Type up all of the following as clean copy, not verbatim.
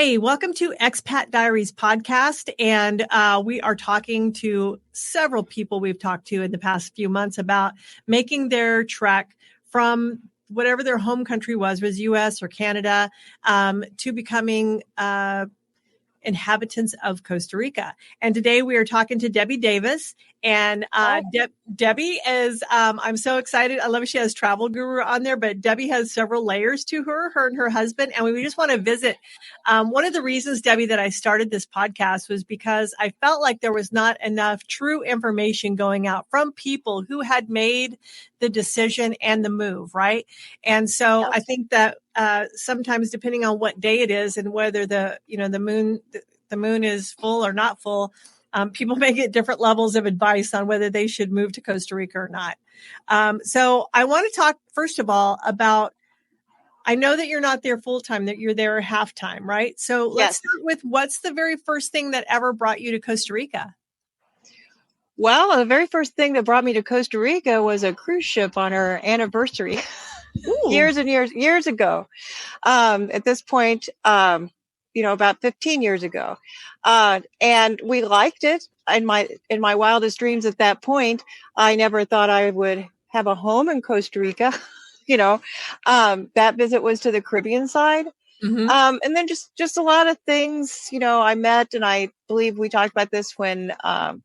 Hey, welcome to Expat Diaries podcast. And we are talking to several people we've talked to in the past few months about making their trek from whatever their home country was US or Canada, to becoming inhabitants of Costa Rica. And today we are talking to Debbie Davis. And Debbie is, I'm so excited. I love she has Travel Guru on there, but Debbie has several layers to her and her husband. And we just want to visit. One of the reasons, Debbie, that I started this podcast was because I felt like there was not enough true information going out from people who had made the decision and the move, right? And so I think that sometimes depending on what day it is and whether the moon is full or not full, people may get different levels of advice on whether they should move to Costa Rica or not. So I want to talk, first of all, about, I know that you're not there full time, that you're there half time, right? So let's start with, what's the very first thing that ever brought you to Costa Rica? Well, the very first thing that brought me to Costa Rica was a cruise ship on our anniversary years and years ago. At this point, about 15 years ago. And we liked it. In my wildest dreams at that point, I never thought I would have a home in Costa Rica. That visit was to the Caribbean side. Mm-hmm. And then just a lot of things, I met, and I believe we talked about this when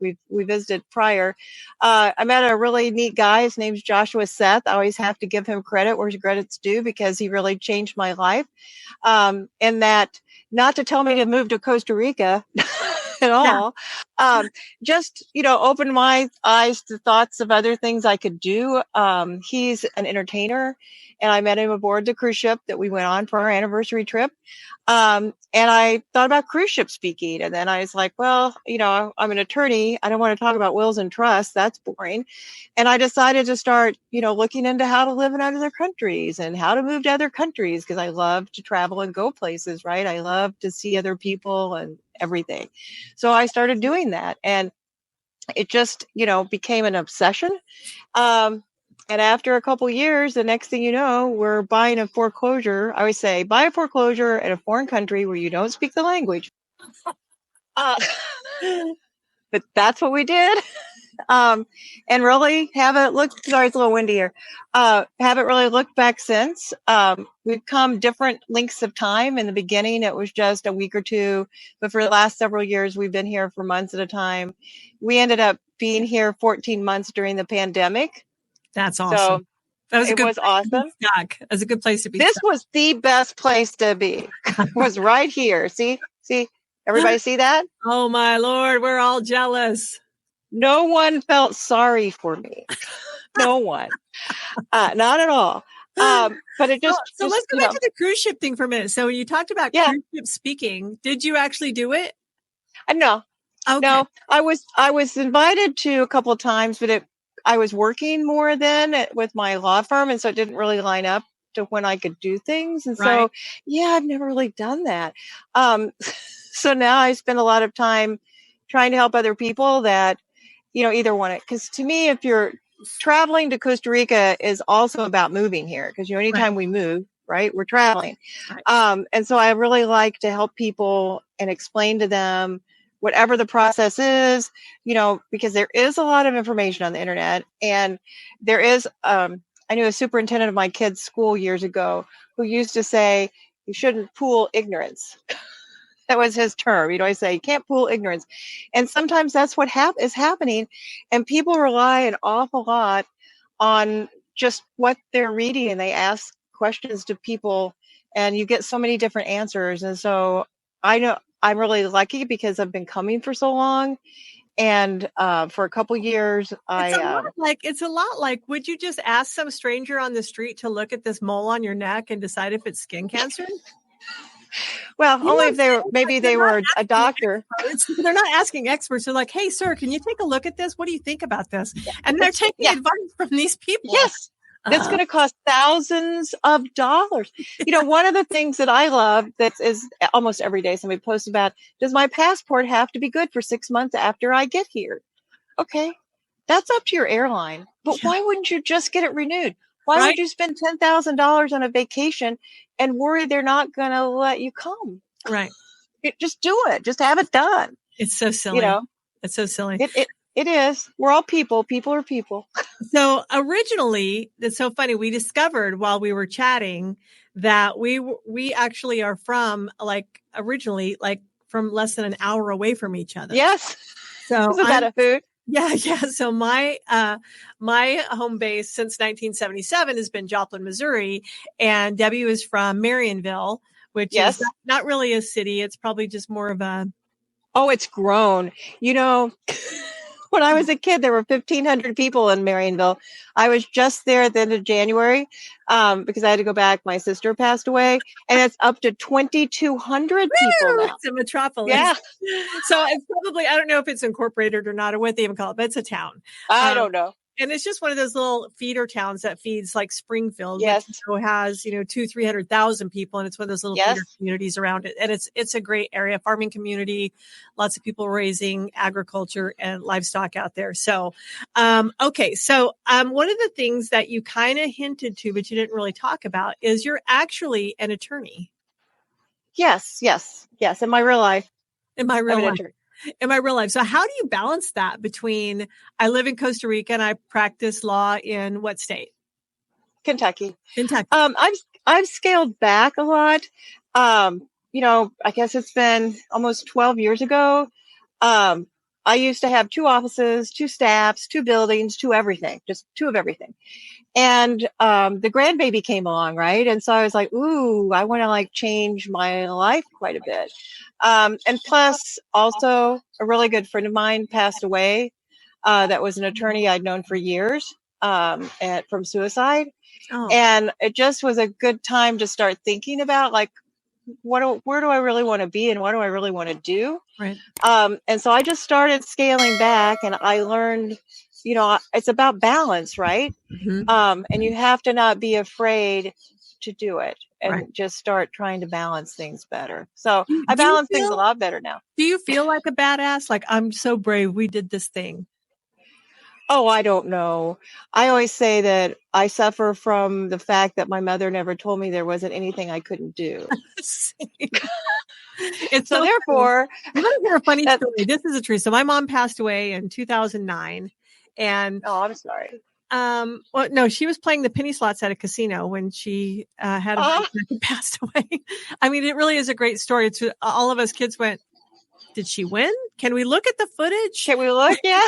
we visited prior. I met a really neat guy. His name's Joshua Seth. I always have to give him credit where credit's due because he really changed my life. And that, not to tell me to move to Costa Rica at all, just, opened my eyes to thoughts of other things I could do. He's an entertainer, and I met him aboard the cruise ship that we went on for our anniversary trip. And I thought about cruise ship speaking. And then I was like, well, I'm an attorney. I don't want to talk about wills and trusts. That's boring. And I decided to start, looking into how to live in other countries and how to move to other countries, because I love to travel and go places, right? I love to see other people and everything. So I started doing that, and it just, became an obsession. And after a couple years, the next thing you know, we're buying a foreclosure. I always say, buy a foreclosure in a foreign country where you don't speak the language. But that's what we did. And really haven't looked, sorry, it's a little windy here. Haven't really looked back since. We've come different lengths of time. In the beginning, it was just a week or two. But for the last several years, we've been here for months at a time. We ended up being here 14 months during the pandemic. That's awesome. So it was awesome. That was a good place to be. This was the best place to be. It was right here. See, everybody see that? Oh my Lord, we're all jealous. No one felt sorry for me. No one. Not at all. But it just. So let's go back to the cruise ship thing for a minute. So you talked about cruise ship speaking. Did you actually do it? No. Okay. No, I was invited to a couple of times, but I was working more then with my law firm, and so it didn't really line up to when I could do things. And so, I've never really done that. So now I spend a lot of time trying to help other people that, either want it. Because to me, if you're traveling to Costa Rica is also about moving here, because anytime we move, right, we're traveling. Right. And so I really like to help people and explain to them whatever the process is, because there is a lot of information on the internet. And there is, I knew a superintendent of my kids' school years ago who used to say, you shouldn't pool ignorance. That was his term. I say, you can't pool ignorance. And sometimes that's what is happening. And people rely an awful lot on just what they're reading, and they ask questions to people, and you get so many different answers. And so I know I'm really lucky because I've been coming for so long, and for a couple years, it's a lot like, would you just ask some stranger on the street to look at this mole on your neck and decide if it's skin cancer? Well, only if they were a doctor. They're not asking experts. They're like, hey, sir, can you take a look at this? What do you think about this? And they're taking advice from these people. Yes. That's going to cost thousands of dollars. One of the things that I love that is almost every day somebody posts about, does my passport have to be good for 6 months after I get here? Okay. That's up to your airline. But why wouldn't you just get it renewed? Why would you spend $10,000 on a vacation and worry they're not going to let you come? Right. just do it. Just have it done. It's so silly. It's so silly. It is. We're all people. People are people. So originally, it's so funny. We discovered while we were chatting that we actually are from originally from less than an hour away from each other. Yes. So isn't that a hoot? Yeah. So my home base since 1977 has been Joplin, Missouri, and Debbie was from Marionville, which is not really a city. It's probably just more of a. Oh, it's grown. When I was a kid, there were 1,500 people in Marionville. I was just there at the end of January because I had to go back. My sister passed away, and it's up to 2,200 people now. It's a metropolis. Yeah. So it's probably, I don't know if it's incorporated or not, or what they even call it, but it's a town. I don't know. And it's just one of those little feeder towns that feeds like Springfield, yes. which so has, 300,000 people. And it's one of those little feeder communities around it. And it's a great area, farming community, lots of people raising agriculture and livestock out there. So, okay. So, one of the things that you kind of hinted to, but you didn't really talk about is you're actually an attorney. Yes. In my real life. In my real life. So how do you balance that between I live in Costa Rica and I practice law in what state? Kentucky. I've scaled back a lot. I guess it's been almost 12 years ago. I used to have 2 offices, 2 staffs, 2 buildings, 2 everything, just 2 of everything. And the grandbaby came along, right? And so I was like, ooh, I want to change my life quite a bit. And plus, also, a really good friend of mine passed away that was an attorney I'd known for years from suicide. Oh. And it just was a good time to start thinking about, where do I really want to be and what do I really want to do? Right. And so I just started scaling back, and I learned, it's about balance, right? Mm-hmm. And you have to not be afraid to do it and just start trying to balance things better. So I balance things a lot better now. Do you feel like a badass? Like, I'm so brave. We did this thing. Oh, I don't know. I always say that I suffer from the fact that my mother never told me there wasn't anything I couldn't do. It's so therefore, I'm going to hear a funny story. This is a true. So my mom passed away in 2009, and I'm sorry. Well, no, she was playing the penny slots at a casino when she had a heart attack and passed away. I mean, it really is a great story. It's all of us kids went, did she win? Can we look at the footage? Can we look? Yeah.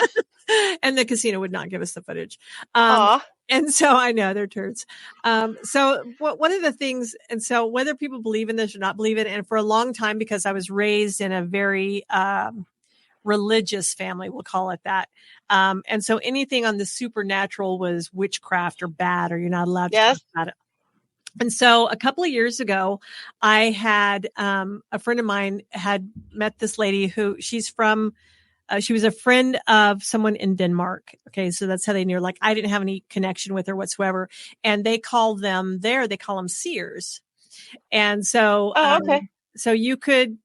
And the casino would not give us the footage. And so I know they're turds. So one of the things, and so whether people believe in this or not believe it, and for a long time, because I was raised in a very religious family, we'll call it that. And so anything on the supernatural was witchcraft or bad, or you're not allowed to talk about it. And so a couple of years ago, I had a friend of mine had met this lady who she was a friend of someone in Denmark. Okay. So that's how they knew her. I didn't have any connection with her whatsoever. And they call them seers. And so, so you could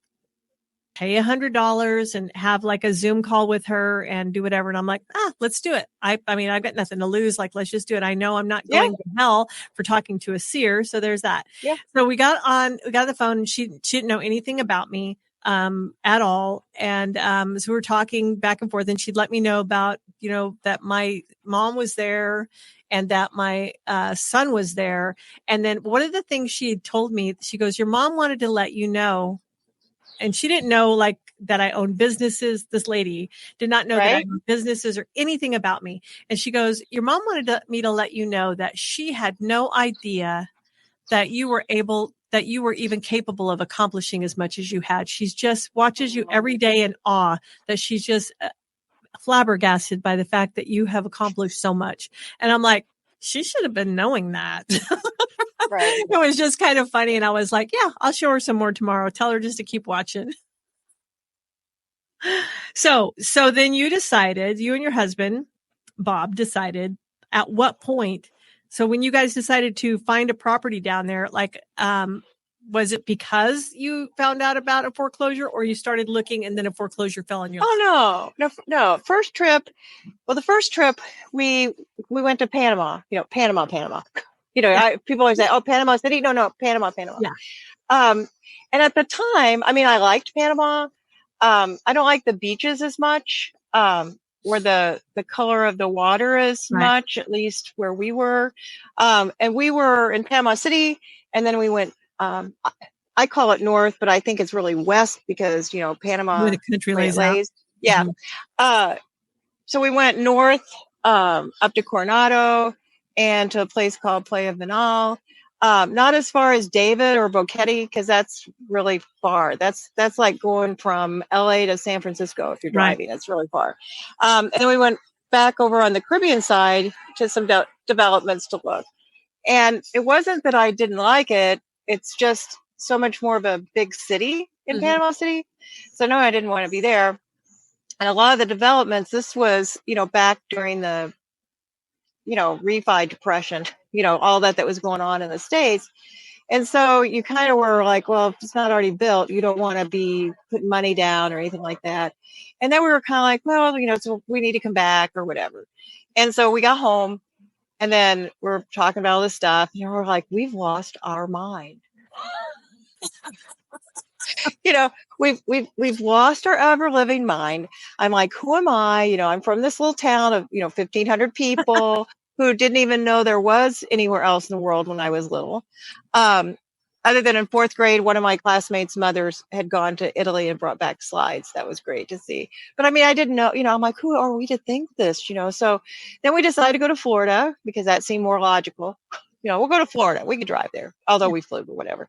pay $100 and have a Zoom call with her and do whatever. And I'm like, let's do it. I mean, I've got nothing to lose. Let's just do it. I know I'm not going to hell for talking to a seer. So there's that. Yeah. So we got on the phone, and she didn't know anything about me at all. And so we were talking back and forth, and she'd let me know about, that my mom was there and that my son was there. And then one of the things she had told me, she goes, your mom wanted to let you know. And she didn't know that I own businesses. This lady did not know that I own businesses or anything about me. And she goes, your mom wanted me to let you know that she had no idea that you were even capable of accomplishing as much as you had. She's just watches you every day in awe, that she's just flabbergasted by the fact that you have accomplished so much. And I'm like, she should have been knowing that. Right. It was just kind of funny. And I was like, yeah, I'll show her some more tomorrow. Tell her just to keep watching. So then you and your husband, Bob, decided at what point. So when you guys decided to find a property down there, was it because you found out about a foreclosure, or you started looking and then a foreclosure fell on you? Oh, no. The first trip we went to Panama, Panama. People always say, "Oh, Panama City." No, Panama. Yeah. And at the time, I mean, I liked Panama. I don't like the beaches as much, where the color of the water is much, at least where we were. And we were in Panama City, and then we went. I call it north, but I think it's really west because Panama, where the country lays out. Yeah. Mm-hmm. So we went north, up to Coronado and to a place called Playa Vinal. Not as far as David or Boquete, because that's really far. That's like going from LA to San Francisco if you're driving. That's really far. And then we went back over on the Caribbean side to some developments to look. And it wasn't that I didn't like it. It's just so much more of a big city in Panama City. So no, I didn't want to be there. And a lot of the developments, this was, back during the, refi depression, all that was going on in the States. And so you kind of were like, well, if it's not already built, you don't want to be putting money down or anything like that. And then we were kind of like, well, so we need to come back or whatever. And so we got home and then we're talking about all this stuff. And we're like, we've lost our mind. We've lost our ever living mind. I'm like, who am I? I'm from this little town of, 1,500 people who didn't even know there was anywhere else in the world when I was little. Other than in fourth grade, one of my classmates' mothers had gone to Italy and brought back slides. That was great to see. But I mean, I didn't know, I'm like, who are we to think this, So then we decided to go to Florida because that seemed more logical. We'll go to Florida. We could drive there, although we flew, but whatever.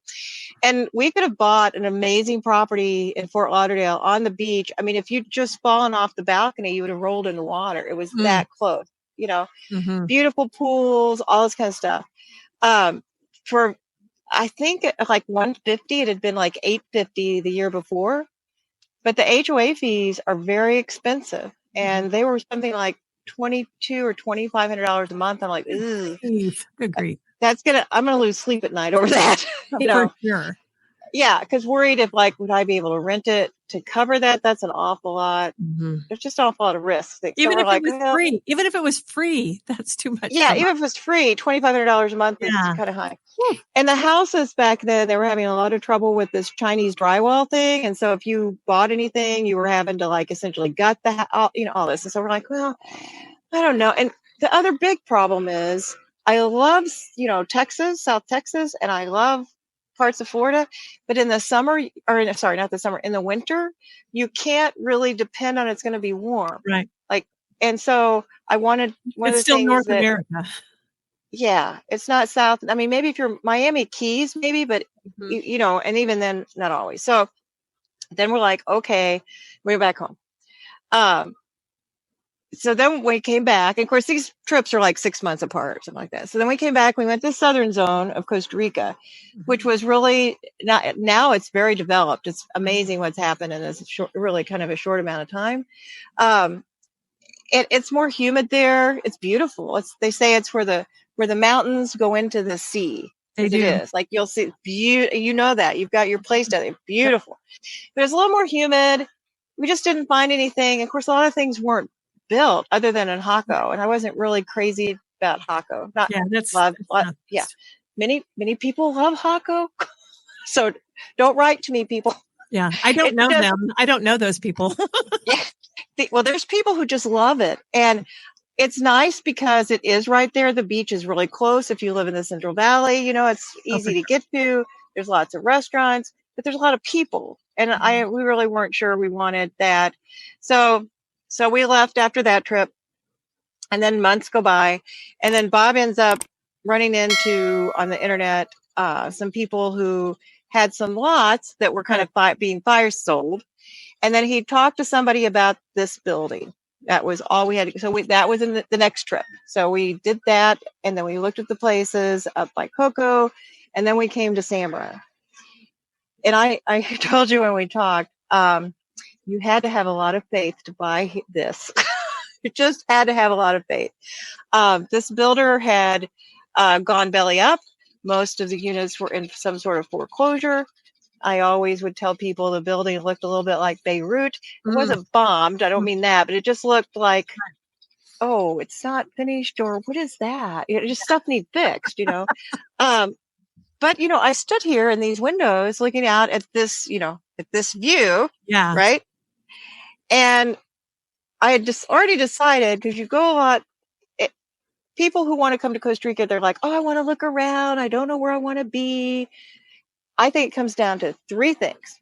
And we could have bought an amazing property in Fort Lauderdale on the beach. I mean, if you'd just fallen off the balcony, you would have rolled in the water. It was that close, beautiful pools, all this kind of stuff. For, I think like $150, it had been like $850 the year before, but the HOA fees are very expensive. And they were something like $2,200 or $2,500 a month. I'm like, ugh. Good grief. I'm going to lose sleep at night over that. For sure. Yeah. Cause worried if would I be able to rent it to cover that? That's an awful lot. There's just an awful lot of risks. Even if it was free, that's too much. Yeah. Even if it was free, $2,500 a month is kind of high. Whew. And the houses back then, they were having a lot of trouble with this Chinese drywall thing. And so if you bought anything, you were having to essentially gut all this. And so we're like, well, I don't know. And the other big problem is I love, Texas, South Texas, and I love parts of Florida, but in the summer, in the winter, you can't really depend on it's going to be warm. Right. And so I wanted it's still North America. Yeah. It's not South. I mean, maybe if you're Miami Keys, maybe, but and even then not always. So then we're like, okay, we're back home. So then we came back, and of course, these trips are like 6 months apart or something like that. So then we came back, we went to the southern zone of Costa Rica, which was really now it's very developed. It's amazing what's happened in this really kind of a short amount of time. It's more humid there. It's beautiful. They say it's where the mountains go into the sea. They do. It is like you'll see that you've got your place down there. Beautiful, but it's a little more humid. We just didn't find anything. Of course, a lot of things weren't built other than in Jaco, and I wasn't really crazy about Jaco. Many people love Jaco, so don't write to me, people. Yeah, I don't know them. I don't know those people. Well, there's people who just love it, and it's nice because it is right there. The beach is really close. If you live in the Central Valley, it's easy to get to. There's lots of restaurants, but there's a lot of people, and we really weren't sure we wanted that, So we left after that trip, and then months go by, and then Bob ends up running into on the internet some people who had some lots that were kind of being fire sold, and then he talked to somebody about this building. That was all we had. So that was in the next trip. So we did that, and then we looked at the places up by Cocoa, and then we came to Samara. And I told you when we talked. You had to have a lot of faith to buy this. You just had to have a lot of faith. This builder had gone belly up. Most of the units were in some sort of foreclosure. I always would tell people the building looked a little bit like Beirut. It wasn't bombed. I don't mean that, but it just looked like, oh, it's not finished, or what is that? Just stuff needs fixed, But, I stood here in these windows looking out at this, at this view. Yeah. Right. And I had just already decided, because you go a lot, people who want to come to Costa Rica, they're like, oh, I want to look around. I don't know where I want to be. I think it comes down to three things.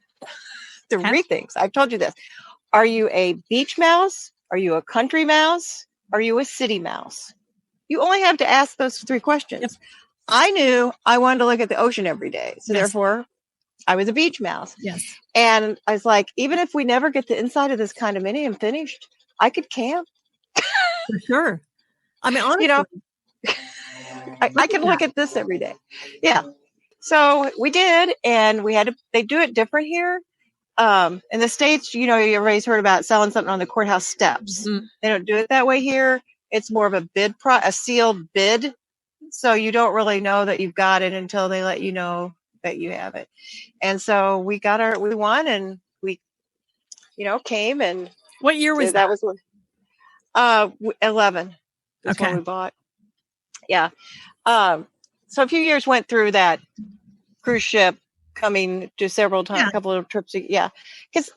Three things. I've told you this. Are you a beach mouse? Are you a country mouse? Are you a city mouse? You only have to ask those three questions. Yep. I knew I wanted to look at the ocean every day. So therefore, I was a beach mouse. Yes. And I was like, even if we never get the inside of this condominium finished, I could camp. For sure. I mean, honestly, I can look at this every day. Yeah. So we did, and they do it different here. In the States, everybody's heard about selling something on the courthouse steps. Mm-hmm. They don't do it that way here. It's more of a sealed bid. So you don't really know that you've got it until they let you know that you have it. And so we won, and we, came. And what year was that? That was 11. That's when we bought. Yeah. So a few years went through that cruise ship coming to several times, a couple of trips. Yeah. Because,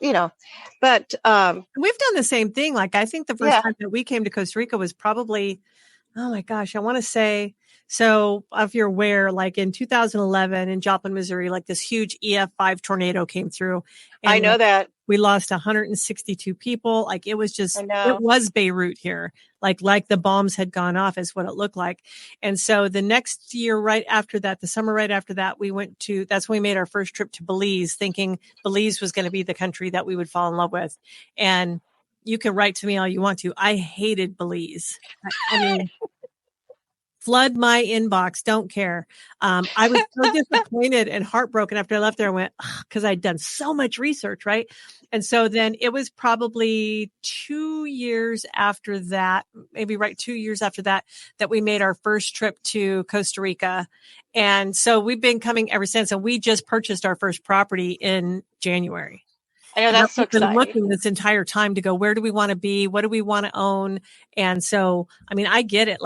but we've done the same thing. Like, I think the first time that we came to Costa Rica was probably, oh my gosh, I want to say, so if you're aware, like in 2011 in Joplin, Missouri, like this huge EF5 tornado came through. And I know that. We lost 162 people. Like, it was just, it was Beirut here. Like the bombs had gone off is what it looked like. And so the next year, right after that, the summer right after that, that's when we made our first trip to Belize, thinking Belize was going to be the country that we would fall in love with. And you can write to me all you want to. I hated Belize. I mean, flood my inbox. Don't care. I was so disappointed and heartbroken after I left there. I went, because I'd done so much research, right? And so then it was probably 2 years after that, maybe 2 years after that, that we made our first trip to Costa Rica. And so we've been coming ever since. And we just purchased our first property in January. I know, that's so exciting. I've been looking this entire time to go, where do we want to be? What do we want to own? And so, I mean, I get it.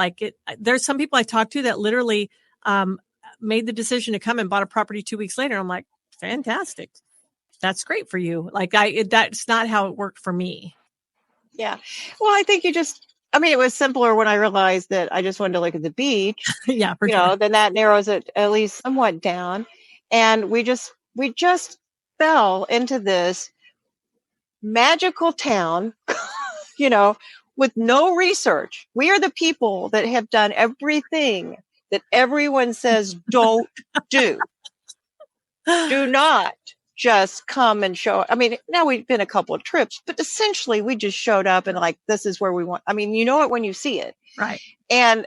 There's some people I talk to that literally made the decision to come and bought a property 2 weeks later. I'm like, fantastic. That's great for you. That's not how it worked for me. Yeah. Well, I think it was simpler when I realized that I just wanted to look at the beach. Yeah. For sure. Then that narrows it at least somewhat down. And we just fell into this magical town, with no research. We are the people that have done everything that everyone says don't do. Do not just come and show. I mean, now we've been a couple of trips, but essentially we just showed up and this is where we want. I mean, you know it when you see it. Right. And,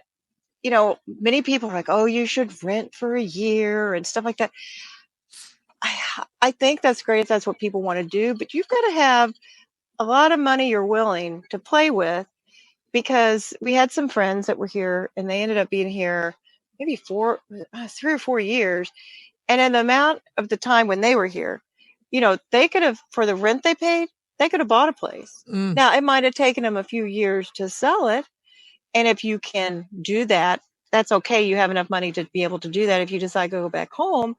many people are like, oh, you should rent for a year and stuff like that. I think that's great if that's what people want to do, but you've got to have a lot of money you're willing to play with, because we had some friends that were here and they ended up being here maybe 3 or 4 years. And in the amount of the time when they were here, they could have, for the rent they paid, they could have bought a place. Mm. Now, it might have taken them a few years to sell it. And if you can do that, that's okay. You have enough money to be able to do that. If you decide to go back home,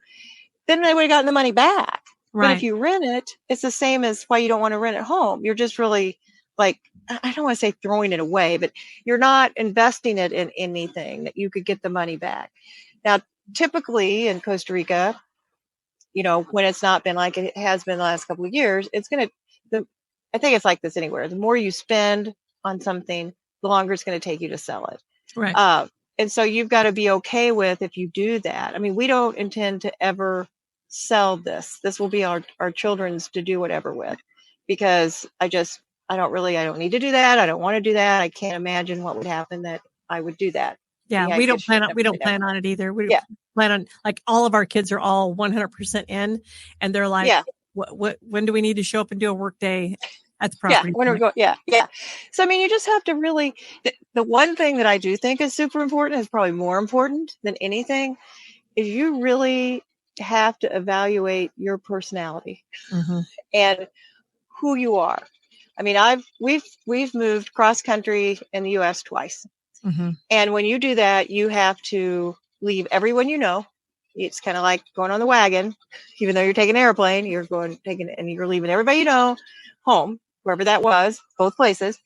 then they would have gotten the money back. Right. But if you rent it, it's the same as why you don't want to rent at home. You're just really I don't want to say throwing it away, but you're not investing it in anything that you could get the money back. Now, typically in Costa Rica, when it's not been like it has been the last couple of years, I think it's like this anywhere. The more you spend on something, the longer it's going to take you to sell it. Right. And so you've got to be okay with if you do that. I mean, we don't intend to ever sell this. This will be our children's to do whatever with, because I don't need to do that. I don't want to do that. I can't imagine what would happen that I would do that. Yeah. We don't plan on it either. We plan on, all of our kids are all 100% in, and they're like, when do we need to show up and do a work day at the property? Yeah. When we're going. Yeah. Yeah. So, I mean, you just have to really, the one thing that I do think is super important, is probably more important than anything, is you really have to evaluate your personality and who you are. I mean, we've moved cross country in the U.S. twice. Mm-hmm. And when you do that, you have to leave everyone you know. It's kind of like going on the wagon. Even though you're taking an airplane, you're leaving everybody you know home, wherever that was, both places.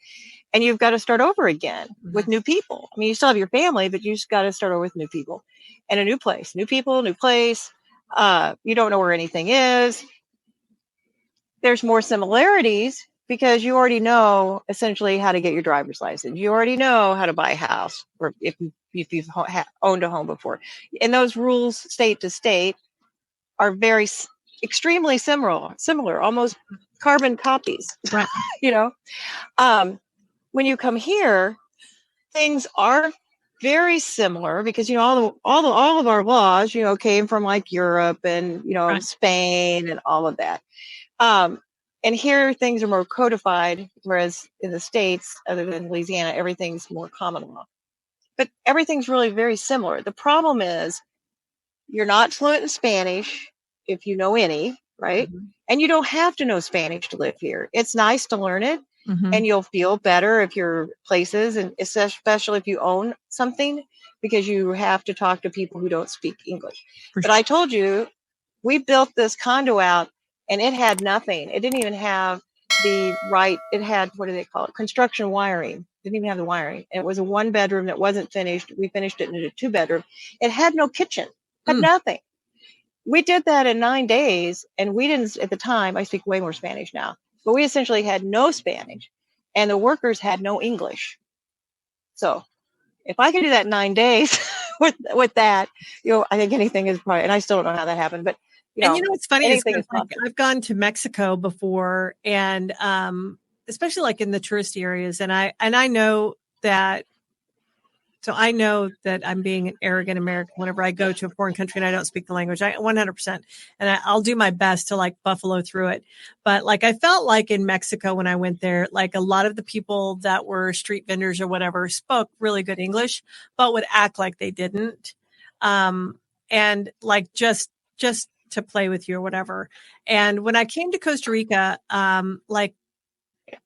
And you've got to start over again with new people. I mean, you still have your family, but you just got to start over with new people and a new place, new people, new place. You don't know where anything is. There's more similarities because you already know essentially how to get your driver's license. You already know how to buy a house, or if you've owned a home before. And those rules, state to state, are extremely similar, almost carbon copies. Right. You know, when you come here, things are very similar because all of our laws came from like Europe and Right. Spain and all of that. And here things are more codified, whereas in the States, other than Louisiana, everything's more common law. But everything's really very similar. The problem is you're not fluent in Spanish if you know any, right? Mm-hmm. And you don't have to know Spanish to live here. It's nice to learn it, Mm-hmm. and you'll feel better if you're places, and especially if you own something, because you have to talk to people who don't speak English. For But sure. I told you, we built this condo out, and it had nothing. It didn't even have it had, what do they call it? Construction wiring. Didn't even have the wiring. And it was a 1-bedroom that wasn't finished. We finished it into a 2-bedroom. It had no kitchen, had nothing. We did that in 9 days, and we didn't, at the time, I speak way more Spanish now, but we essentially had no Spanish, and the workers had no English. So if I could do that in 9 days with that, I think anything is probably, and I still don't know how that happened, but What's funny is anything is like, possible. I've gone to Mexico before, and especially like in the touristy areas, and I know that. So I know that I'm being an arrogant American whenever I go to a foreign country and I don't speak the language. 100%, and I'll do my best to like buffalo through it. But like I felt like in Mexico when I went there, like a lot of the people that were street vendors or whatever spoke really good English, but would act like they didn't, and like just to play with you or whatever. And when I came to Costa Rica, like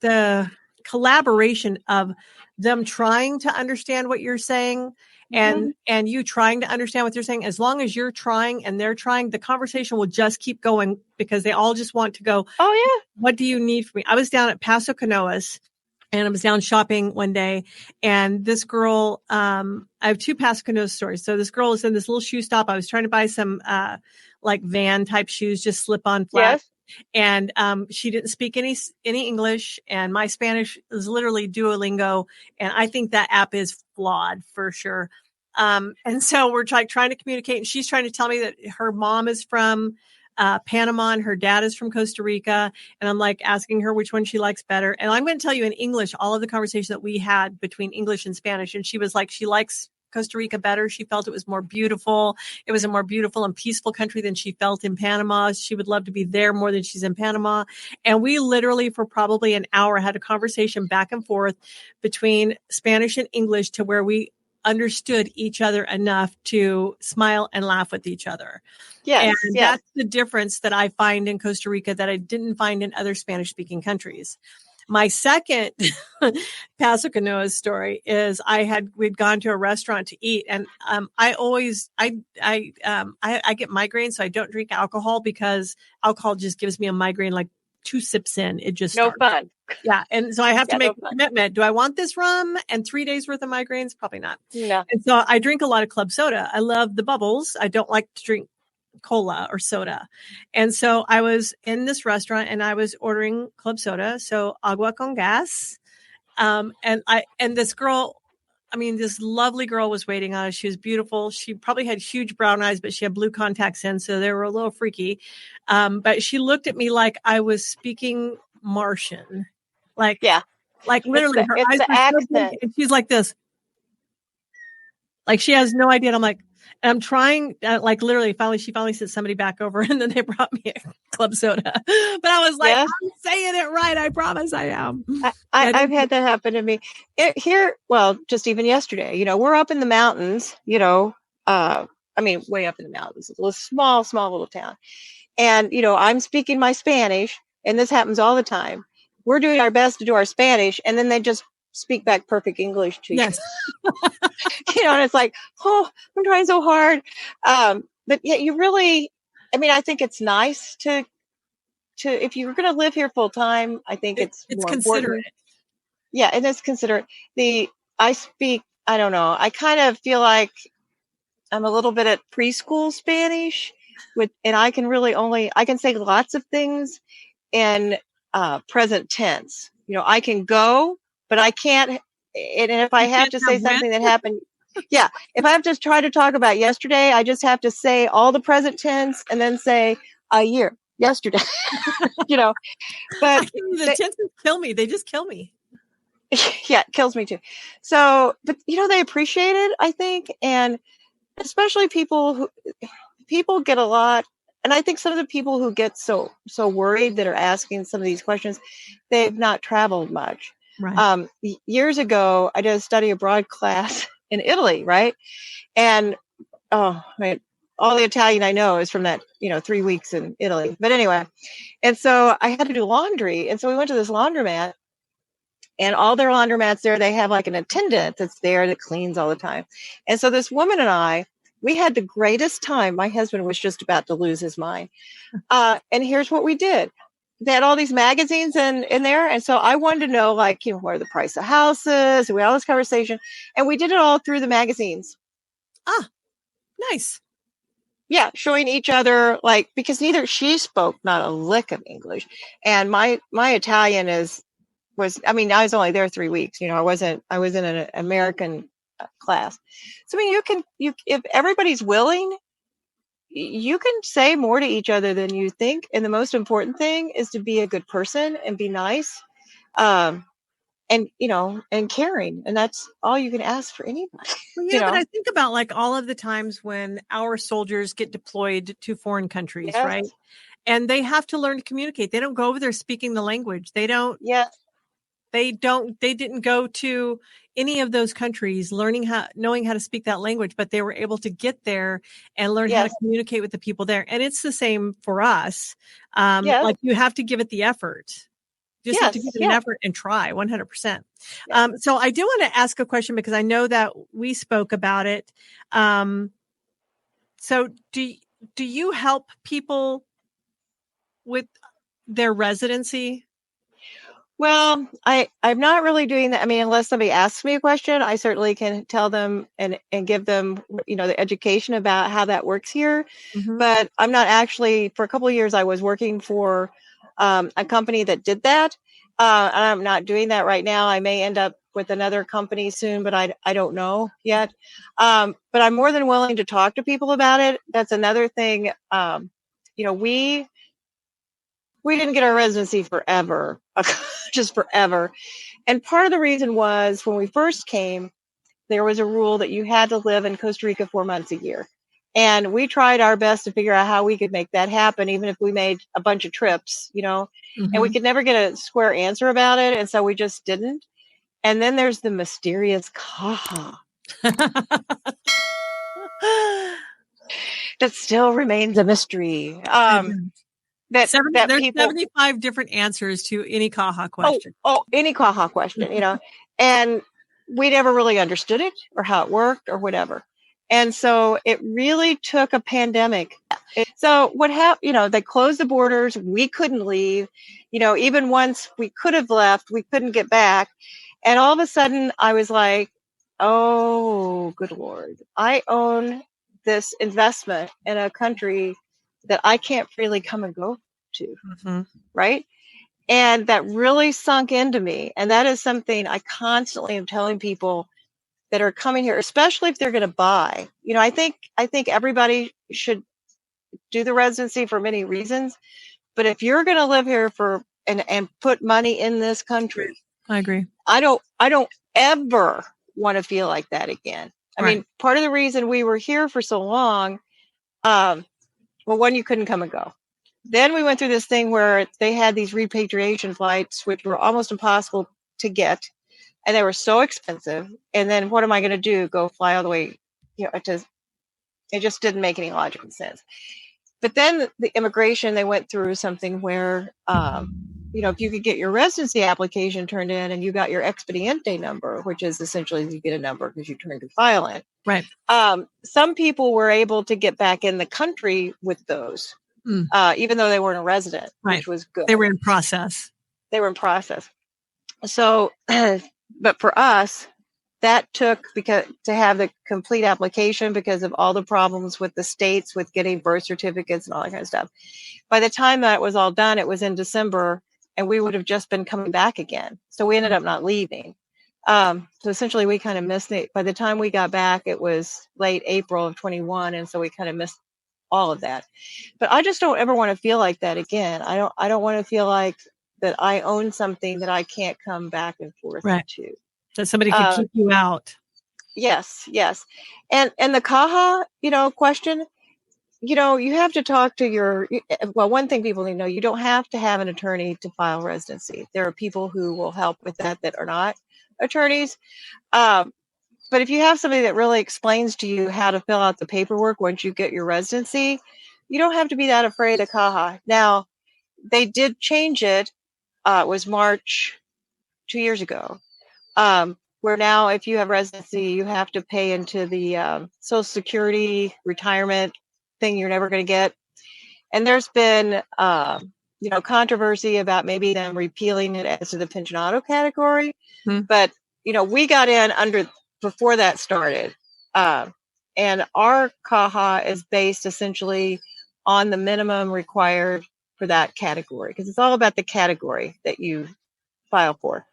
the collaboration of them trying to understand what you're saying and you trying to understand what they're saying, as long as you're trying and they're trying, the conversation will just keep going because they all just want to go, oh yeah, what do you need from me? I was down at Paso Canoas and I was down shopping one day, and this girl, I have 2 Paso Canoas stories. So this girl is in this little shoe stop. I was trying to buy some like van type shoes, just slip on flat. yes. And she didn't speak any English, and my Spanish is literally Duolingo, and I think that app is flawed for sure. And so we're trying to communicate, and she's trying to tell me that her mom is from Panama and her dad is from Costa Rica, and I'm like asking her which one she likes better. And I'm going to tell you in English all of the conversation that we had between English and Spanish, and she was like she likes Costa Rica better. She felt it was more beautiful. It was a more beautiful and peaceful country than she felt in Panama. She would love to be there more than she's in Panama. And we literally for probably an hour had a conversation back and forth between Spanish and English to where we understood each other enough to smile and laugh with each other. Yes, and yes. That's the difference that I find in Costa Rica that I didn't find in other Spanish speaking countries. My second Paso Canoas story is we'd gone to a restaurant to eat, and I get migraines, so I don't drink alcohol because alcohol just gives me a migraine. Like 2 sips in, it just No starts. fun. Yeah, and so I have to make no a commitment. Do I want this rum and 3 days worth of migraines? Probably not. No. And so I drink a lot of club soda. I love the bubbles. I don't like to drink cola or soda. And so I was in this restaurant and I was ordering club soda. So agua con gas. And this girl, this lovely girl was waiting on us. She was beautiful. She probably had huge brown eyes, but she had blue contacts in. So they were a little freaky. But she looked at me like I was speaking Martian. Like literally her eyes were so big, and she's like this. Like she has no idea. And I'm like, and I'm trying, like literally, she finally sent somebody back over, and then they brought me a club soda. But I was like, I'm saying it right. I promise I am. I've had that happen to me here. Well, just even yesterday, we're up in the mountains, way up in the mountains. It's a small little town. And, I'm speaking my Spanish, and this happens all the time. we're doing our best to do our Spanish, and then they just speak back perfect English to you. Yes. And it's like, oh, I'm trying so hard. But yeah, you really, I mean, I think it's nice to if you're going to live here full time, I think it's more considerate. important. Yeah, and it's considerate. I don't know. I kind of feel like I'm a little bit at preschool Spanish and I can say lots of things in present tense. I can go, but I can't. And if I have to say something that happened, yeah, if I have to try to talk about yesterday, I just have to say all the present tense and then say a year yesterday. But the tenses kill me. They just kill me. Yeah, it kills me too. So, but they appreciate it, I think, and especially people get a lot. And I think some of the people who get so worried that are asking some of these questions, they've not traveled much. Right. Years ago, I did a study abroad class in Italy, right? And all the Italian I know is from that 3 weeks in Italy. But anyway, and so I had to do laundry, and so we went to this laundromat. And all their laundromats there, they have like an attendant that's there that cleans all the time. And so this woman and we had the greatest time. My husband was just about to lose his mind. And here's what we did. They had all these magazines in there. And so I wanted to know, like, what are the price of houses? And we had all this conversation. And we did it all through the magazines. Ah, nice. Yeah, showing each other, like, because she spoke not a lick of English. And my Italian I was only there 3 weeks. I was in an American class. So, if everybody's willing, you can say more to each other than you think. And the most important thing is to be a good person and be nice, and caring. And that's all you can ask for anybody. Well, yeah, but I think about like all of the times when our soldiers get deployed to foreign countries, yes. Right? And they have to learn to communicate. They don't go over there speaking the language. They don't. Yeah. They didn't go to any of those countries knowing how to speak that language, but they were able to get there and learn how to communicate with the people there. And it's the same for us. Like you have to give it the effort. You just have to give it an effort and try 100%. So I do want to ask a question because I know that we spoke about it. So do you help people with their residency? Well, I'm not really doing that. Unless somebody asks me a question, I certainly can tell them and give them, the education about how that works here. Mm-hmm. But I'm not actually, for a couple of years, I was working for a company that did that. And I'm not doing that right now. I may end up with another company soon, but I don't know yet. But I'm more than willing to talk to people about it. That's another thing. We didn't get our residency forever, just forever. And part of the reason was when we first came, there was a rule that you had to live in Costa Rica 4 months a year. And we tried our best to figure out how we could make that happen, even if we made a bunch of trips, mm-hmm. And we could never get a square answer about it. And so we just didn't. And then there's the mysterious caja. That still remains a mystery. There's 75 different answers to any caja question. Any caja question, and we never really understood it or how it worked or whatever. And so it really took a pandemic. So what happened, they closed the borders. We couldn't leave, even once we could have left, we couldn't get back. And all of a sudden I was like, oh, good Lord, I own this investment in a country that I can't freely come and go to. Mm-hmm. Right. And that really sunk into me. And that is something I constantly am telling people that are coming here, especially if they're going to buy. I think everybody should do the residency for many reasons. But if you're going to live here and put money in this country, I agree. I don't ever want to feel like that again. Right. Part of the reason we were here for so long, well, one, you couldn't come and go. Then we went through this thing where they had these repatriation flights, which were almost impossible to get. And they were so expensive. And then what am I going to do? Go fly all the way? It just didn't make any logical sense. But then the immigration, they went through something where if you could get your residency application turned in and you got your Expediente number, which is essentially you get a number because you turned your file in. Right. Some people were able to get back in the country with those, even though they weren't a resident, which was good. They were in process. So, but for us, that took to have the complete application because of all the problems with the states with getting birth certificates and all that kind of stuff. By the time that was all done, it was in December, and we would have just been coming back again. So we ended up not leaving. So essentially, we kind of missed it. By the time we got back, it was late April of 21, and so we kind of missed all of that. But I just don't ever want to feel like that again. I don't want to feel like that I own something that I can't come back and forth to. That somebody can keep you out. Yes. And the CAHA, question, you have to talk to one thing people need to know, you don't have to have an attorney to file residency. There are people who will help with that are not attorneys. But if you have somebody that really explains to you how to fill out the paperwork once you get your residency, you don't have to be that afraid of CAHA. Now, they did change it. It was March 2 years ago. Where now, if you have residency, you have to pay into the Social Security retirement thing you're never going to get. And there's been, controversy about maybe them repealing it as to the pensionado category. But, we got in before that started. And our CAHA is based essentially on the minimum required for that category, because it's all about the category that you file for.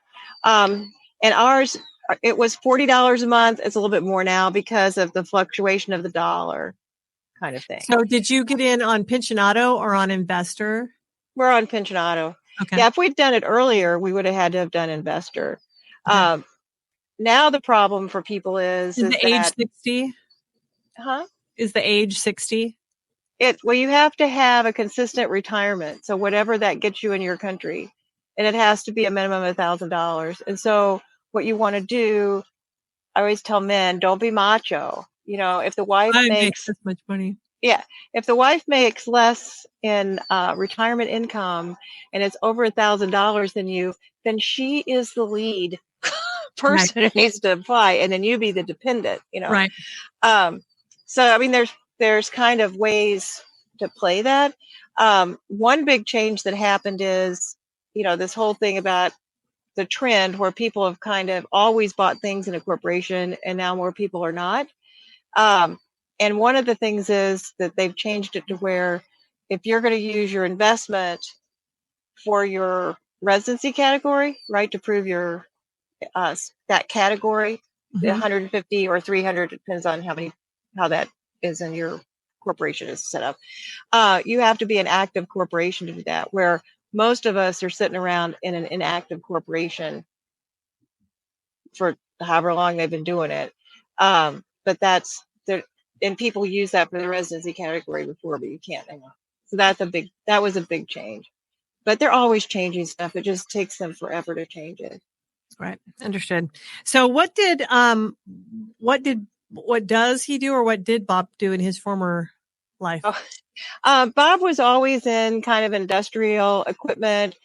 And ours, it was $40 a month. It's a little bit more now because of the fluctuation of the dollar kind of thing. So did you get in on pensionado or on investor? We're on pensionado. Okay. Yeah, if we'd done it earlier, we would have had to have done investor. Okay. Now the problem for people is the age 60? Is the age 60? You have to have a consistent retirement. So whatever that gets you in your country, and it has to be a minimum of $1,000. And so what you want to do, I always tell men, don't be macho. If the wife makes this much money. Yeah. If the wife makes less in retirement income and it's over $1,000 than you, then she is the lead person who needs to apply, and then you be the dependent, Right. So, I mean, there's kind of ways to play that. One big change that happened is, this whole thing about the trend where people have kind of always bought things in a corporation and now more people are not. And one of the things is that they've changed it to where if you're going to use your investment for your residency category, right, to prove your that category, 150 or 300, depends on how that is in your corporation is set up. You have to be an active corporation to do that, where most of us are sitting around in an inactive corporation for however long they've been doing it. But that's there, and people use that for the residency category before, but you can't anymore. So that was a big change. But they're always changing stuff. It just takes them forever to change it. Right. Understood. So what does he do, or what did Bob do in his former life? Bob was always in kind of industrial equipment,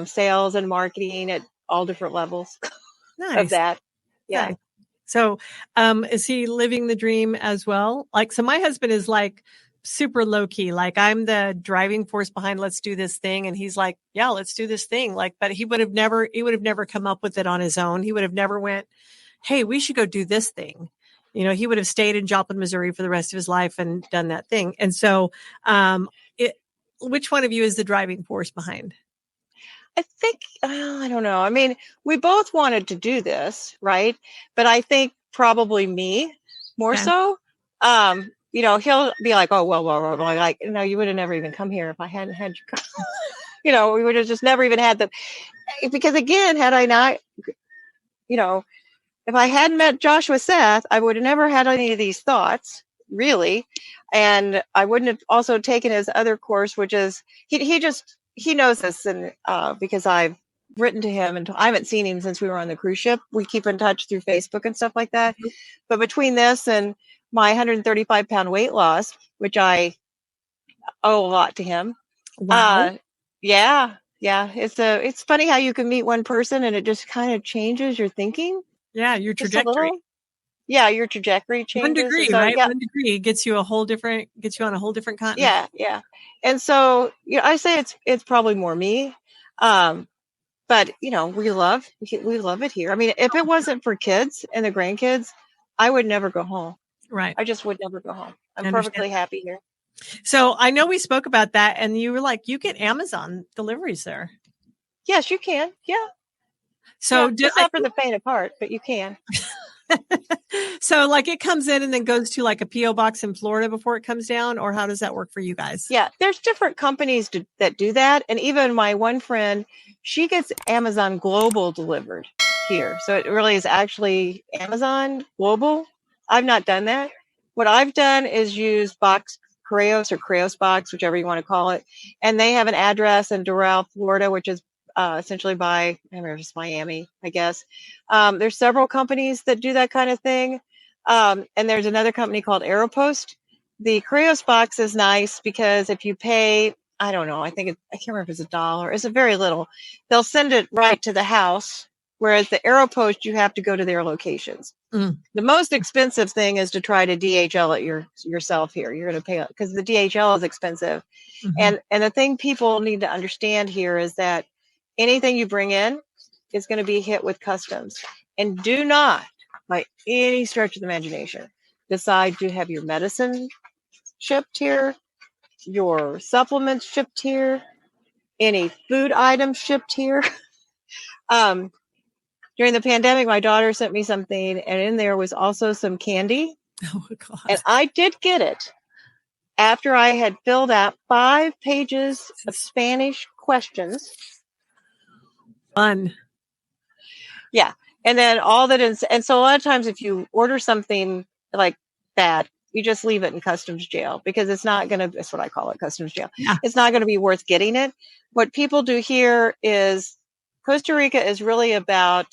sales and marketing at all different levels of that. Yeah. Nice. So, is he living the dream as well? So my husband is super low key. I'm the driving force behind, let's do this thing. And he's like, yeah, let's do this thing. But he would have never come up with it on his own. He would have never went, hey, we should go do this thing. He would have stayed in Joplin, Missouri for the rest of his life and done that thing. And so, which one of you is the driving force behind? I think, I don't know. I mean, we both wanted to do this, right? But I think probably me more so. He'll be like, oh, well, no, you would have never even come here if I hadn't had you come. We would have just never even had because again, had I not, if I hadn't met Joshua Seth, I would have never had any of these thoughts, really. And I wouldn't have also taken his other course, which is, he knows this, and because I've written to him, and I haven't seen him since we were on the cruise ship. We keep in touch through Facebook and stuff like that. Mm-hmm. But between this and my 135-pound weight loss, which I owe a lot to him. Wow. Yeah. Yeah, it's funny how you can meet one person and it just kind of changes your thinking. Yeah, your Just a trajectory. little. Yeah, your trajectory 1 changes. degree, And so, right? yeah, 1 degree gets you on a whole different continent. yeah. And so, I say it's probably more me. But we love it here. I mean, if it wasn't for kids and the grandkids, I would never go home. Right. I just would never go home. I'm I understand. perfectly happy here. So I know we spoke about that and you were like, you get Amazon deliveries there. Yes, you can. Yeah. So it's not for the faint of heart, but you can. So like it comes in and then goes to like a PO box in Florida before it comes down, or how does that work for you guys? Yeah, there's different companies that do that. And even my one friend, she gets Amazon Global delivered here. So it really is actually Amazon Global. I've not done that. What I've done is use Box Correos or Correos Box, whichever you want to call it. And they have an address in Doral, Florida, which is essentially by, I don't know if it's Miami, I guess. There's several companies that do that kind of thing. And there's another company called Aeropost. The Correos box is nice because if you pay, I don't know, I can't remember if it's $1. It's a very little. They'll send it right to the house, whereas the Aeropost, you have to go to their locations. Mm. The most expensive thing is to try to DHL it yourself here. You're going to pay because the DHL is expensive. Mm-hmm. And the thing people need to understand here is that anything you bring in is going to be hit with customs. And do not, by any stretch of the imagination, decide to have your medicine shipped here, your supplements shipped here, any food items shipped here. During the pandemic, my daughter sent me something, and in there was also some candy. Oh God! And I did get it after I had filled out 5 pages of Spanish questions. Fun. Yeah, and then all that is, and so a lot of times if you order something like that, you just leave it in customs jail because it's not going to, that's what I call it, customs jail. Yeah. It's not going to be worth getting it. What people do here is Costa Rica is really about,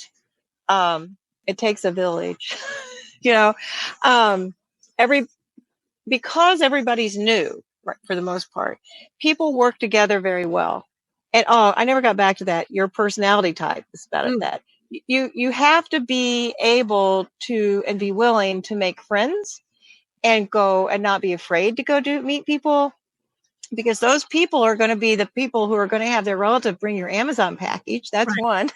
it takes a village, because everybody's new, right, for the most part, people work together very well. And I never got back to that. Your personality type is about that. You have to be able to and be willing to make friends and go and not be afraid to go meet people, because those people are going to be the people who are going to have their relative bring your Amazon package. That's Right. one.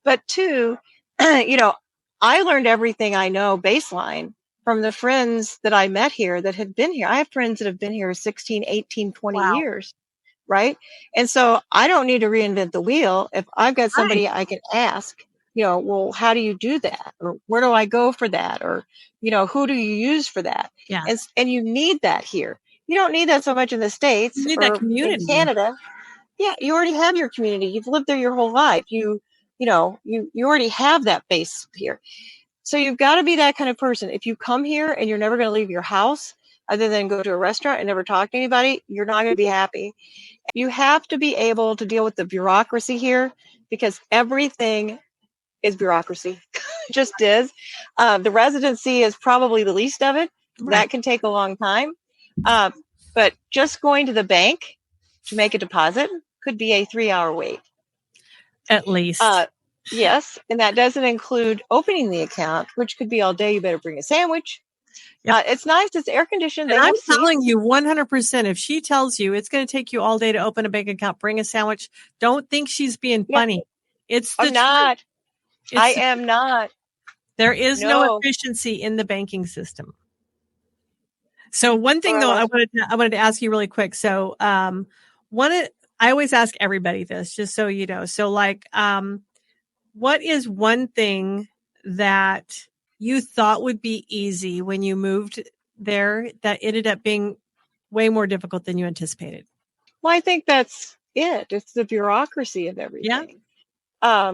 But two, I learned everything I know baseline from the friends that I met here that had been here. I have friends that have been here 16, 18, 20 years. Right. And so I don't need to reinvent the wheel. If I've got somebody I can ask, well, how do you do that? Or where do I go for that? Or, who do you use for that? Yeah. And you need that here. You don't need that so much in the States You need or that community. in Canada. Yeah. You already have your community. You've lived there your whole life. You already have that base here. So you've got to be that kind of person. If you come here and you're never going to leave your house other than go to a restaurant and never talk to anybody, you're not going to be happy. You have to be able to deal with the bureaucracy here because everything is bureaucracy. It just is. The residency is probably the least of it. Right. That can take a long time. But just going to the bank to make a deposit could be a 3-hour wait. At least. Yes. And that doesn't include opening the account, which could be all day. You better bring a sandwich. Yep. It's nice. It's air conditioned. And I'm telling you 100%, if she tells you it's going to take you all day to open a bank account, bring a sandwich, don't think she's being funny. It's the I'm not. I am not. There is no efficiency in the banking system. So one thing though, I wanted to ask you really quick. So, I always ask everybody this, just so you know. So like, what is one thing that you thought would be easy when you moved there that ended up being way more difficult than you anticipated? Well, I think that's it. It's the bureaucracy of everything. Yeah.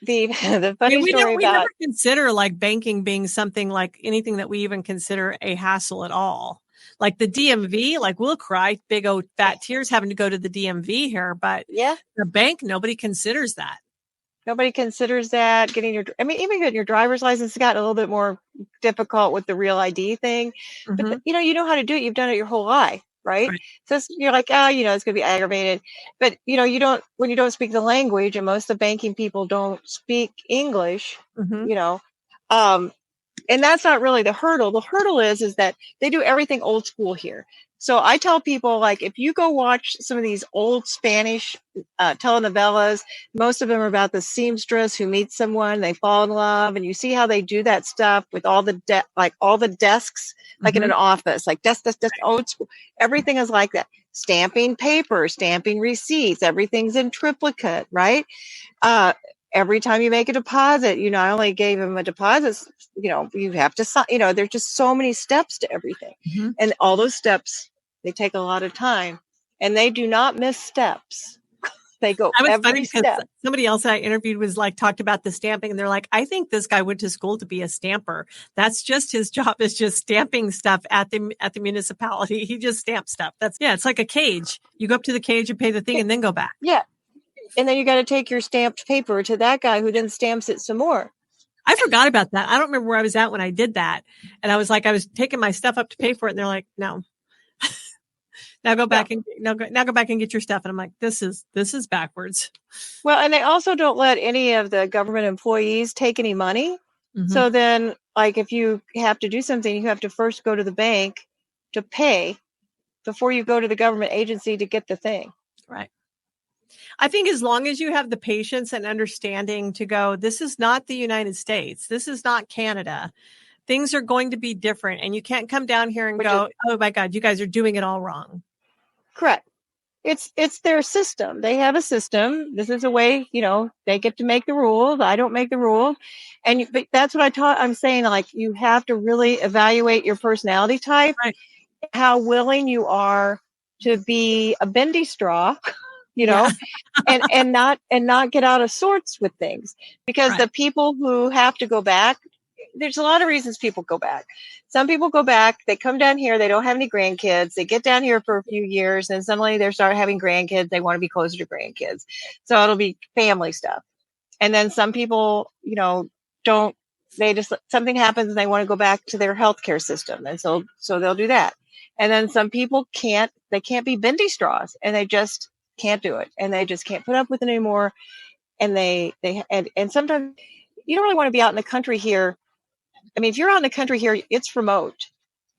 The funny story we never consider like banking being something like anything that we even consider a hassle at all. Like the DMV, like we'll cry big old fat tears having to go to the DMV here, but the bank, nobody considers that. Nobody considers that. Even getting your driver's license got a little bit more difficult with the Real ID thing. Mm-hmm. But you know how to do it. You've done it your whole life. right? So you're like, oh, it's going to be aggravated. But, when you don't speak the language, and most of the banking people don't speak English, and that's not really the hurdle. The hurdle is that they do everything old school here. So I tell people, like, if you go watch some of these old Spanish telenovelas, most of them are about the seamstress who meets someone, they fall in love, and you see how they do that stuff with all the all the desks, like in an office, like desk, old school. Everything is like that. Stamping paper, stamping receipts, everything's in triplicate, right? Every time you make a deposit, I only gave him a deposit, you have to sign, there's just so many steps to everything. And all those steps, they take a lot of time, and they do not miss steps. They go every step. Somebody else I interviewed was like, talked about the stamping, and they're like, I think this guy went to school to be a stamper. That's just his job, is just stamping stuff at the municipality. He just stamps stuff. It's like a cage. You go up to the cage and pay the thing and then go back. Yeah. And then you got to take your stamped paper to that guy who then stamps it some more. I forgot about that. I don't remember where I was at when I did that. And I was taking my stuff up to pay for it. And they're like, no, now go back and go back and get your stuff. And I'm like, this is backwards. Well, and they also don't let any of the government employees take any money. So then, like, if you have to do something, you have to first go to the bank to pay before you go to the government agency to get the thing. Right. I think as long as you have the patience and understanding to go, this is not the United States. This is not Canada. Things are going to be different. And you can't come down here and go, oh my God, you guys are doing it all wrong. Correct. It's their system. They have a system. This is a way, they get to make the rules. I don't make the rules. But that's what I'm saying. Like, you have to really evaluate your personality type, how willing you are to be a bendy straw. And not get out of sorts with things, because the people who have to go back, there's a lot of reasons people go back. Some people go back, they come down here, they don't have any grandkids, they get down here for a few years, and suddenly they start having grandkids, they want to be closer to grandkids. So it'll be family stuff. And then some people, something happens and they want to go back to their healthcare system. And so they'll do that. And then some people can't be bendy straws, and they just can't do it, and they just can't put up with it anymore. And and sometimes you don't really want to be out in the country here. I mean, if you're out in the country here, it's remote,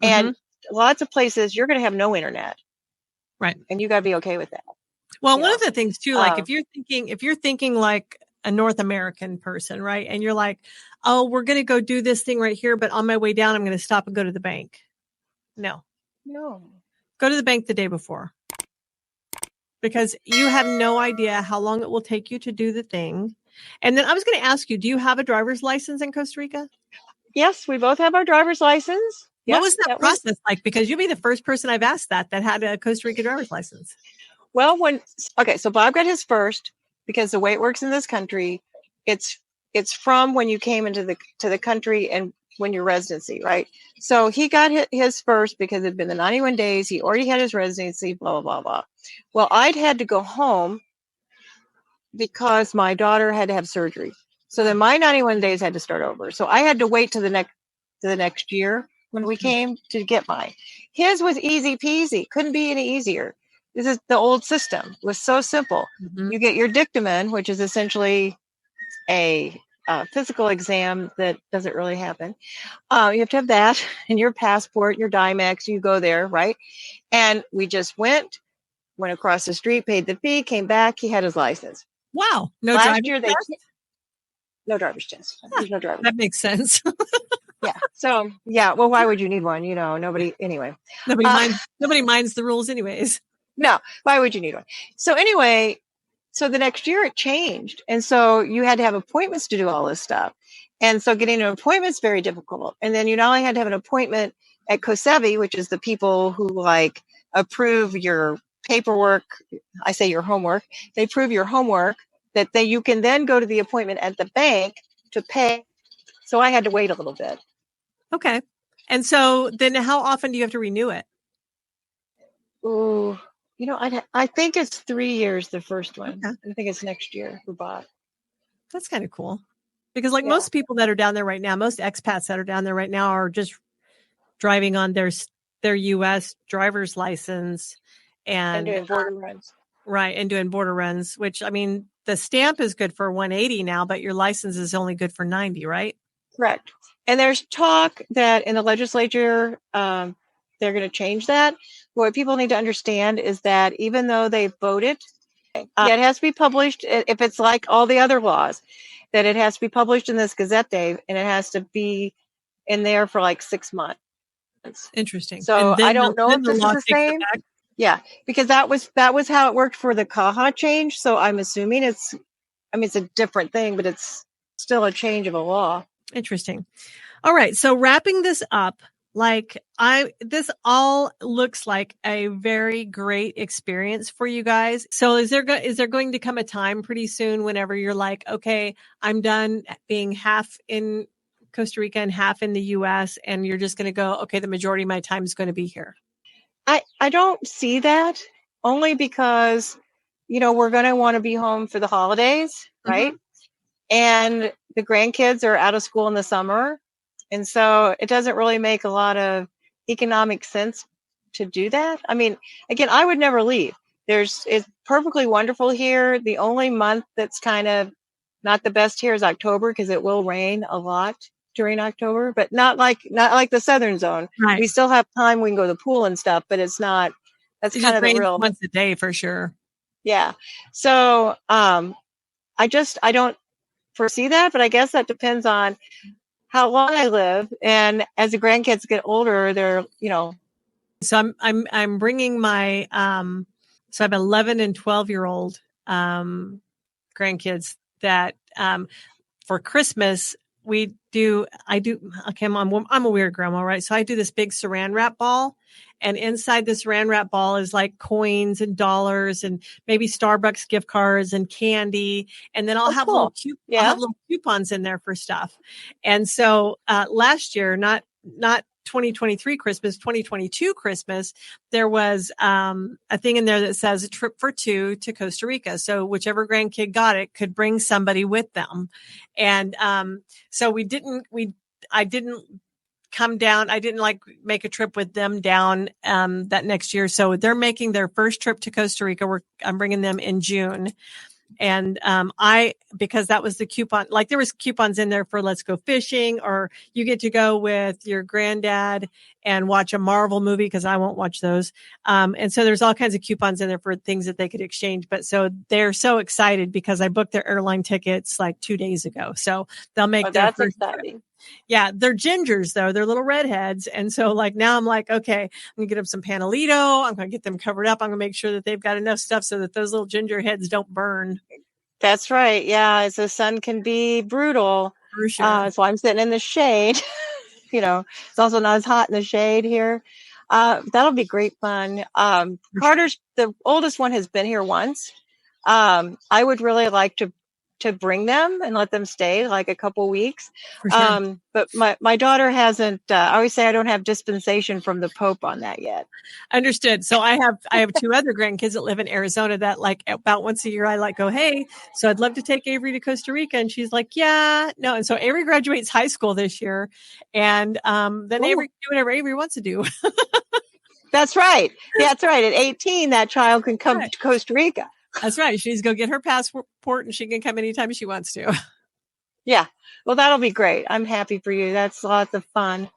and lots of places you're going to have no internet, right? And you got to be okay with that. Well, one of the things too, like if you're thinking like a North American person, right, and you're like, oh, we're going to go do this thing right here, but on my way down, I'm going to stop and go to the bank. No, go to the bank the day before. Because you have no idea how long it will take you to do the thing. And then I was going to ask you, do you have a driver's license in Costa Rica? Yes, we both have our driver's license. What was that process like? Because you'll be the first person I've asked that had a Costa Rica driver's license. Well, so Bob got his first, because the way it works in this country, it's from when you came into the country and when your residency, right? So he got his first because it'd been the 91 days. He already had his residency, blah, blah, blah, blah. Well, I'd had to go home because my daughter had to have surgery. So then my 91 days had to start over. So I had to wait to the next year when we came to get mine. His was easy peasy. Couldn't be any easier. This is the old system. It was so simple. You get your dictamen, which is essentially a physical exam that doesn't really happen. You have to have that and your passport, your Dimex, you go there, right? And we just went across the street, paid the fee, came back, he had his license. Wow. No driver's test. There's no driver's. That makes sense. Yeah. So, well, why would you need one? Nobody minds the rules anyways. No, why would you need one? So anyway, so the next year it changed. And so you had to have appointments to do all this stuff. And so getting an appointment is very difficult. And then you not only had to have an appointment at COSEVI, which is the people who approve your paperwork. I say your homework. They approve your homework that you can then go to the appointment at the bank to pay. So I had to wait a little bit. Okay. And so then how often do you have to renew it? Oh, I think it's 3 years, the first one. Okay. I think it's next year for Bob. That's kind of cool. Because most people that are down there right now, most expats that are down there right now are just driving on their their U.S. driver's license and doing border runs. Right, and doing border runs, which, I mean, the stamp is good for 180 now, but your license is only good for 90, right? Correct. And there's talk that in the legislature, they're going to change that. What people need to understand is that even though they voted, it has to be published. If it's like all the other laws, that it has to be published in this Gazette Day, and it has to be in there for like 6 months. Interesting. So I don't know if this is the same. Yeah, because that was how it worked for the CAHA change. So I'm assuming it's a different thing, but it's still a change of a law. Interesting. All right. So wrapping this up, this all looks like a very great experience for you guys. So is there going to come a time pretty soon whenever you're like, okay, I'm done being half in Costa Rica and half in the US, and you're just going to go, okay, the majority of my time is going to be here? I don't see that, only because, we're going to want to be home for the holidays, right? Mm-hmm. And the grandkids are out of school in the summer. And so it doesn't really make a lot of economic sense to do that. I mean, again, I would never leave. It's perfectly wonderful here. The only month that's kind of not the best here is October, because it will rain a lot during October, but not like the southern zone. Right. We still have time. We can go to the pool and stuff, but it's not. That's kind of the real once a day for sure. Yeah. So I don't foresee that, but I guess that depends on how long I live, and as the grandkids get older, they're So I'm bringing my so I have 11 and 12-year-old grandkids that for Christmas I'm a weird grandma, right? So I do this big saran wrap ball, and inside this saran wrap ball is like coins and dollars and maybe Starbucks gift cards and candy. And then I'll have little coupons in there for stuff. And so last year, not 2023 Christmas, 2022 Christmas, there was a thing in there that says a trip for two to Costa Rica. So whichever grandkid got it could bring somebody with them. And so I didn't come down. I didn't make a trip with them down that next year. So they're making their first trip to Costa Rica. I'm bringing them in June. And because that was the coupon, there was coupons in there for let's go fishing, or you get to go with your granddad and watch a Marvel movie, because I won't watch those. And so there's all kinds of coupons in there for things that they could exchange. But so they're so excited because I booked their airline tickets 2 days ago. So they'll make their first trip. Yeah, they're gingers though. They're little redheads. And so now I'm okay, I'm gonna get them some Panelito. I'm gonna get them covered up. I'm gonna make sure that they've got enough stuff so that those little ginger heads don't burn. That's right. Yeah. The sun can be brutal. For sure. So I'm sitting in the shade. It's also not as hot in the shade here. That'll be great fun. Carter's, the oldest one, has been here once. I would really like to bring them and let them stay a couple weeks. Sure. But my daughter hasn't, I always say I don't have dispensation from the Pope on that yet. Understood. So I have two other grandkids that live in Arizona that about once a year I go, hey, so I'd love to take Avery to Costa Rica. And she's like, yeah, no. And so Avery graduates high school this year. And then Avery can do whatever Avery wants to do. That's right. That's right. At 18, that child can come to Costa Rica. That's right. She needs to go get her passport and she can come anytime she wants to. Yeah. Well, that'll be great. I'm happy for you. That's lots of fun.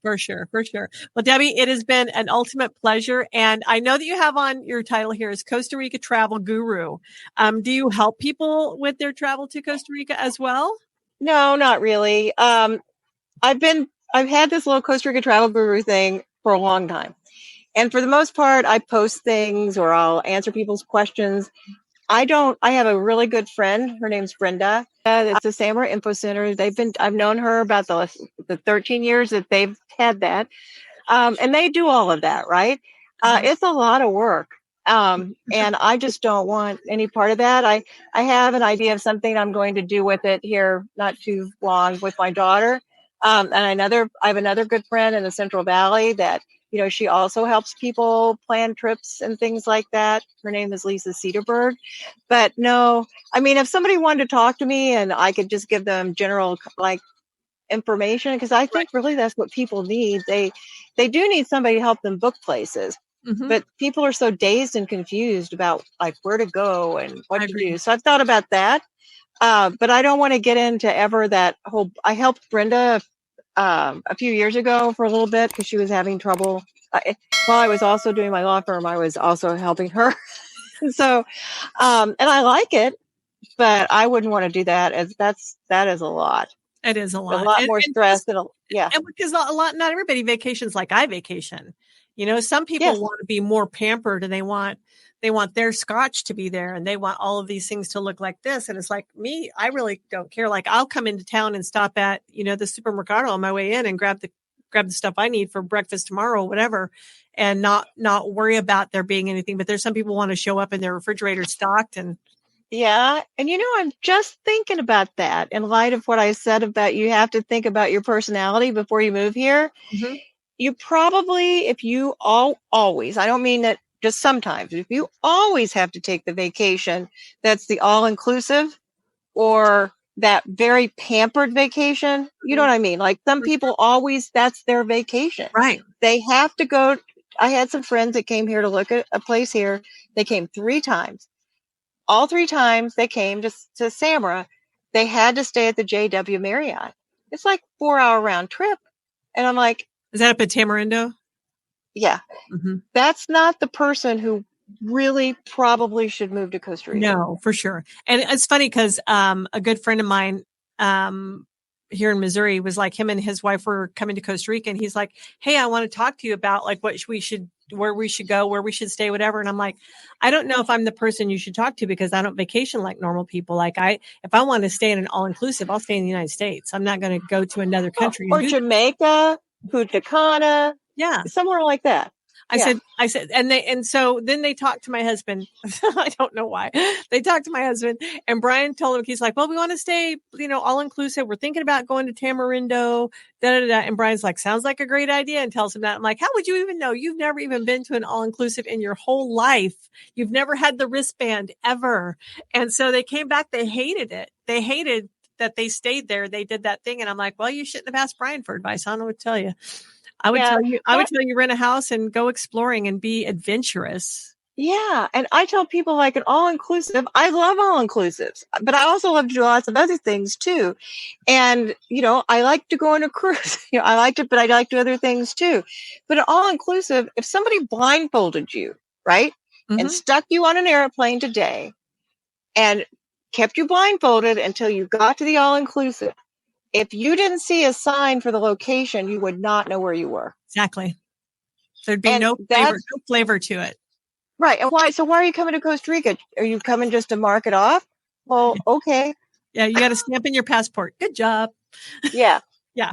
For sure. For sure. Well, Debbie, it has been an ultimate pleasure. And I know that you have on your title here is Costa Rica Travel Guru. Do you help people with their travel to Costa Rica as well? No, not really. I've had this little Costa Rica Travel Guru thing for a long time. And for the most part, I post things or I'll answer people's questions. I have a really good friend. Her name's Brenda. It's the Samara Info Center. I've known her about the 13 years that they've had that. And they do all of that, right? It's a lot of work. And I just don't want any part of that. I have an idea of something I'm going to do with it here, not too long, with my daughter. And I have another good friend in the Central Valley that, she also helps people plan trips and things like that. Her name is Lisa Cedarberg. But no, I mean, if somebody wanted to talk to me and I could just give them general, information, because I think really that's what people need. They do need somebody to help them book places. But people are so dazed and confused about like where to go and what to do. So I've thought about that. But I don't want to get into ever that whole. I helped Brenda a few years ago for a little bit because she was having trouble. While I was also doing my law firm, I was also helping her. So, and I like it, but I wouldn't want to do that, as that is a lot. It is a lot. A lot more stress than yeah. And because not everybody vacations like I vacation. You know, some people want to be more pampered, and they want their scotch to be there, and they want all of these things to look like this. And it's like me, I really don't care. Like I'll come into town and stop at, the supermercado on my way in and grab the stuff I need for breakfast tomorrow, whatever, and not worry about there being anything. But there's some people want to show up and their refrigerator stocked. And yeah. And I'm just thinking about that in light of what I said about you have to think about your personality before you move here. You probably, if you always, I don't mean that just sometimes, if you always have to take the vacation, that's the all-inclusive or that very pampered vacation, you know what I mean? Like some people always, that's their vacation. Right. They have to go. I had some friends that came here to look at a place here. They came 3 times. All 3 times they came to Samara, they had to stay at the JW Marriott. It's like 4-hour round trip. And I'm like, is that up at Tamarindo? Yeah. That's not the person who really probably should move to Costa Rica. No, for sure. And it's funny because a good friend of mine here in Missouri was like, him and his wife were coming to Costa Rica, and he's like, hey, I want to talk to you about like where we should go, where we should stay, whatever. And I'm like, I don't know if I'm the person you should talk to, because I don't vacation like normal people. Like if I want to stay in an all-inclusive, I'll stay in the United States. I'm not going to go to another country. Or Jamaica, Punta Cana. Yeah. Somewhere like that. I said, and so then they talked to my husband. I don't know why they talked to my husband, and Brian told him, he's like, well, we want to stay, all inclusive. We're thinking about going to Tamarindo, And Brian's like, sounds like a great idea. And tells him that. I'm like, how would you even know? You've never even been to an all inclusive in your whole life. You've never had the wristband ever. And so they came back. They hated it. They hated that they stayed there. They did that thing. And I'm like, well, you shouldn't have asked Brian for advice. I don't know what to tell you. I would tell you rent a house and go exploring and be adventurous. Yeah. And I tell people like an all-inclusive, I love all-inclusives, but I also love to do lots of other things too. And, I like to go on a cruise, I liked it, but I like to do other things too. But an all-inclusive, if somebody blindfolded you, right, and stuck you on an airplane today and kept you blindfolded until you got to the all-inclusive, if you didn't see a sign for the location, you would not know where you were. Exactly. There'd be no flavor to it. Right. And why? So why are you coming to Costa Rica? Are you coming just to mark it off? Well, okay. Yeah. You got to stamp in your passport. Good job. Yeah. Yeah.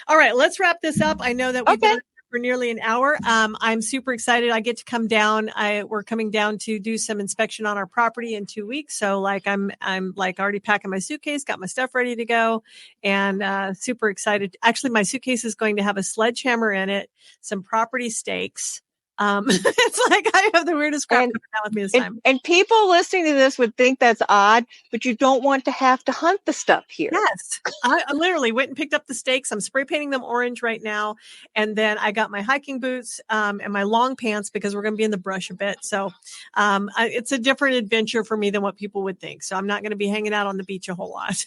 All right. Let's wrap this up. I know that we've been for nearly an hour. I'm super excited. I get to come down. We're coming down to do some inspection on our property in 2 weeks. So like, I'm like already packing my suitcase, got my stuff ready to go, and super excited. Actually, my suitcase is going to have a sledgehammer in it, some property stakes. It's like I have the weirdest crap coming out with me this time. And people listening to this would think that's odd, but you don't want to have to hunt the stuff here. Yes. I literally went and picked up the stakes. I'm spray painting them orange right now. And then I got my hiking boots and my long pants because we're going to be in the brush a bit. So it's a different adventure for me than what people would think. So I'm not going to be hanging out on the beach a whole lot.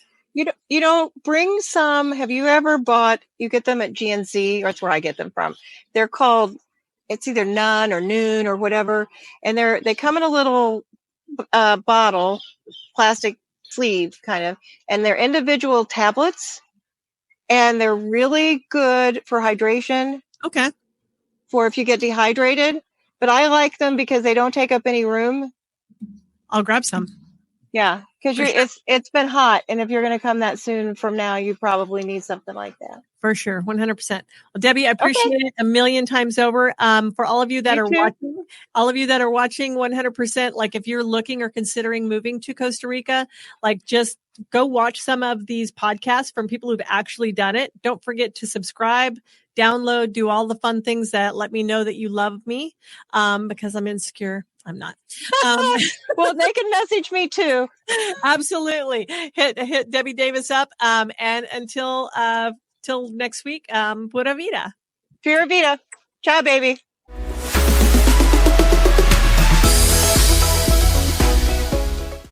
Bring some. Have you ever bought, you get them at GNC, or that's where I get them from. They're called, it's either None or Noon or whatever. And they come in a little bottle, plastic sleeve kind of, and they're individual tablets, and they're really good for hydration. Okay. For if you get dehydrated, but I like them because they don't take up any room. I'll grab some. Yeah. Because it's been hot. And if you're going to come that soon from now, you probably need something like that. For sure. 100%. Well, Debbie, I appreciate it a million times over. For all of you that are watching 100%, like if you're looking or considering moving to Costa Rica, like just go watch some of these podcasts from people who've actually done it. Don't forget to subscribe, download, do all the fun things that let me know that you love me, because I'm insecure. I'm not. Well, they can message me too. Absolutely. Hit Debbie Davis up. And until next week, Pura Vida. Pura Vida. Ciao, baby.